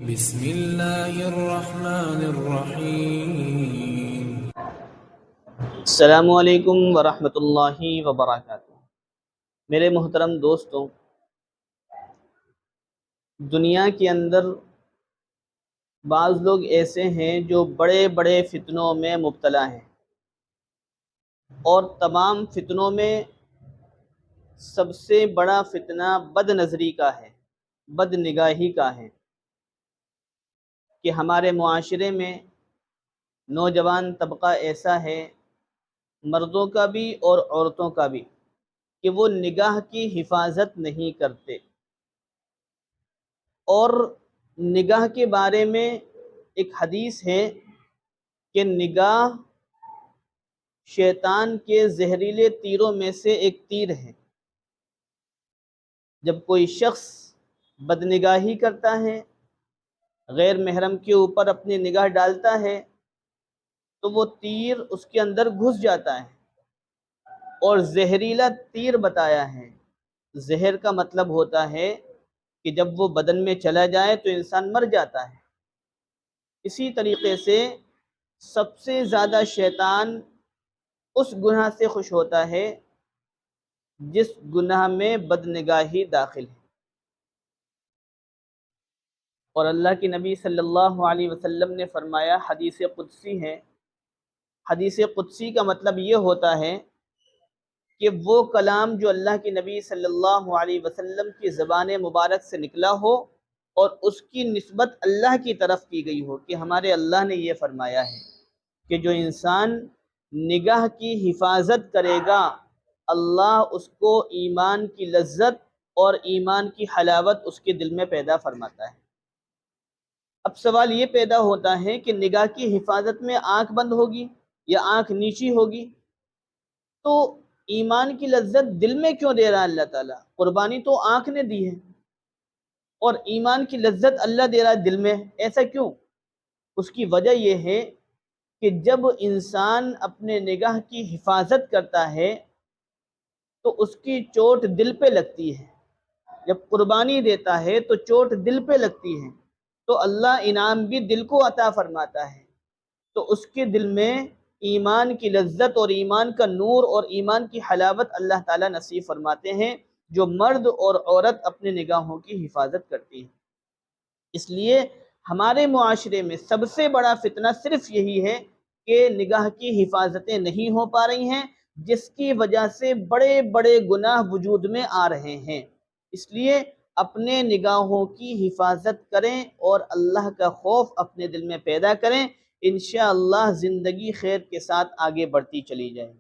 بسم اللہ الرحمن الرحیم۔ السلام علیکم ورحمۃ اللہ وبرکاتہ۔ میرے محترم دوستوں، دنیا کے اندر بعض لوگ ایسے ہیں جو بڑے بڑے فتنوں میں مبتلا ہیں، اور تمام فتنوں میں سب سے بڑا فتنہ بد نظری کا ہے، بد نگاہی کا ہے، کہ ہمارے معاشرے میں نوجوان طبقہ ایسا ہے، مردوں کا بھی اور عورتوں کا بھی، کہ وہ نگاہ کی حفاظت نہیں کرتے۔ اور نگاہ کے بارے میں ایک حدیث ہے کہ نگاہ شیطان کے زہریلے تیروں میں سے ایک تیر ہے۔ جب کوئی شخص بدنگاہی کرتا ہے، غیر محرم کے اوپر اپنی نگاہ ڈالتا ہے، تو وہ تیر اس کے اندر گھس جاتا ہے، اور زہریلا تیر بتایا ہے۔ زہر کا مطلب ہوتا ہے کہ جب وہ بدن میں چلا جائے تو انسان مر جاتا ہے۔ اسی طریقے سے سب سے زیادہ شیطان اس گناہ سے خوش ہوتا ہے جس گناہ میں بدنگاہی داخل ہے۔ اور اللہ کی نبی صلی اللہ علیہ وسلم نے فرمایا، حدیث قدسی ہے، حدیث قدسی کا مطلب یہ ہوتا ہے کہ وہ کلام جو اللہ کے نبی صلی اللہ علیہ وسلم کی زبان مبارک سے نکلا ہو اور اس کی نسبت اللہ کی طرف کی گئی ہو، کہ ہمارے اللہ نے یہ فرمایا ہے کہ جو انسان نگاہ کی حفاظت کرے گا، اللہ اس کو ایمان کی لذت اور ایمان کی حلاوت اس کے دل میں پیدا فرماتا ہے۔ اب سوال یہ پیدا ہوتا ہے کہ نگاہ کی حفاظت میں آنکھ بند ہوگی یا آنکھ نیچی ہوگی، تو ایمان کی لذت دل میں کیوں دے رہا ہے اللہ تعالیٰ؟ قربانی تو آنکھ نے دی ہے، اور ایمان کی لذت اللہ دے رہا ہے دل میں، ایسا کیوں؟ اس کی وجہ یہ ہے کہ جب انسان اپنے نگاہ کی حفاظت کرتا ہے تو اس کی چوٹ دل پہ لگتی ہے۔ جب قربانی دیتا ہے تو چوٹ دل پہ لگتی ہے، تو اللہ انعام بھی دل کو عطا فرماتا ہے، تو اس کے دل میں ایمان کی لذت اور ایمان کا نور اور ایمان کی حلاوت اللہ تعالیٰ نصیب فرماتے ہیں، جو مرد اور عورت اپنے نگاہوں کی حفاظت کرتی ہیں۔ اس لیے ہمارے معاشرے میں سب سے بڑا فتنہ صرف یہی ہے کہ نگاہ کی حفاظتیں نہیں ہو پا رہی ہیں، جس کی وجہ سے بڑے بڑے گناہ وجود میں آ رہے ہیں۔ اس لیے اپنے نگاہوں کی حفاظت کریں اور اللہ کا خوف اپنے دل میں پیدا کریں، انشاءاللہ زندگی خیر کے ساتھ آگے بڑھتی چلی جائے گی۔